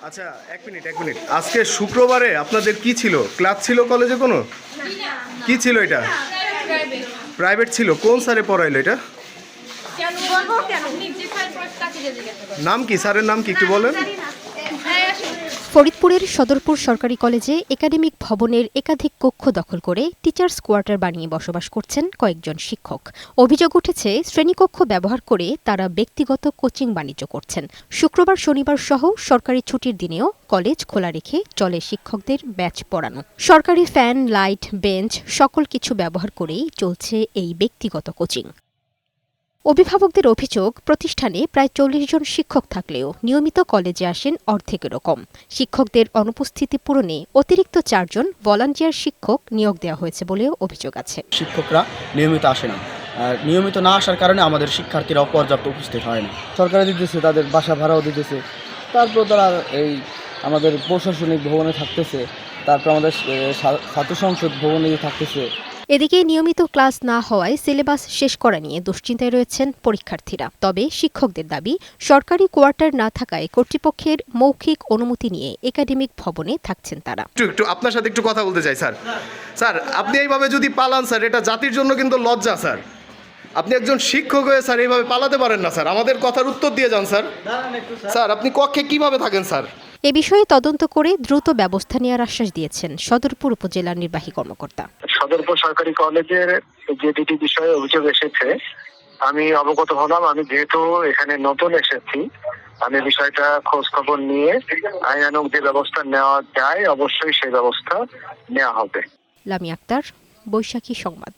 আচ্ছা, এক মিনিট। আজকে শুক্রবারে আপনাদের কি ছিল? ক্লাস ছিল কলেজে কোনো? কি ছিল এটা? প্রাইভেট ছিল। কোন স্যারে পড়াইলো এটা? নাম কি? স্যারের নাম কি একটু বলেন। ফরিদপুরের সদরপুর সরকারি কলেজে একাডেমিক ভবনের একাধিক কক্ষ দখল করে টিচার্স কোয়ার্টার বানিয়ে বসবাস করছেন কয়েকজন শিক্ষক। অভিযোগ উঠেছে, শ্রেণীকক্ষ ব্যবহার করে তারা ব্যক্তিগত কোচিং বাণিজ্য করছেন। শুক্রবার, শনিবার সহ সরকারি ছুটির দিনেও কলেজ খোলা রেখে চলে শিক্ষকদের ব্যাচ পড়ানো। সরকারি ফ্যান, লাইট, বেঞ্চ সকল কিছু ব্যবহার করেই চলছে এই ব্যক্তিগত কোচিং। অভিভাবকদের অভিযোগ, প্রতিষ্ঠানে প্রায় ৪০ জন শিক্ষক থাকলেও নিয়মিত কলেজে আসেন অর্ধেকেরও কম। শিক্ষকদের অনুপস্থিতি পূরণে অতিরিক্ত ৪ জন ভলান্টিয়ার শিক্ষক নিয়োগ দেওয়া হয়েছে বলেও অভিযোগ আছে। শিক্ষকরা নিয়মিত আসে না, আর নিয়মিত না আসার কারণে আমাদের শিক্ষার্থীরাও পর্যাপ্ত উপস্থিত হয় না। সরকারে দিতেছে, তাদের বাসা ভাড়াও দিতেছে, তারপর তারা এই আমাদের প্রশাসনিক ভবনে থাকতেছে, তারপর আমাদের ছাত্র সংসদ ভবনে থাকতেছে। এদিকে নিয়মিত ক্লাস না হওয়ায় সিলেবাস শেষ করা নিয়ে দুশ্চিন্তায় রয়েছেন পরীক্ষার্থীরা। তবে শিক্ষকদের দাবি, সরকারি কোয়ার্টার না থাকায় কর্তৃপক্ষের মৌখিক অনুমতি নিয়ে একাডেমিক ভবনে থাকছেন তারা। একটু আপনার সাথে একটু কথা বলতে চাই স্যার। স্যার, আপনি এইভাবে যদি পালান স্যার, এটা জাতির জন্য কিন্তু লজ্জা স্যার। আপনি একজন শিক্ষক হয়ে স্যার এইভাবে পালাতে পারেন না স্যার। আমাদের কথার উত্তর দিয়ে যান স্যার। স্যার, আপনি কক্ষে কিভাবে থাকেন স্যার? এ বিষয়ে তদন্ত করে দ্রুত ব্যবস্থা নেওয়ার আশ্বাস দিয়েছেন সদরপুর উপজেলার নির্বাহী কর্মকর্তা। সদরপুর সরকারি কলেজের যে দুটি বিষয়ে অভিযোগ এসেছে আমি অবগত হলাম। আমি যেহেতু এখানে নতুন এসেছি, আমি বিষয়টা খোঁজ খবর নিয়ে আইনানুগ যে ব্যবস্থা নেওয়া যায় অবশ্যই সেই ব্যবস্থা নেওয়া হবে। লামি আক্তার, বৈশাখী সংবাদ।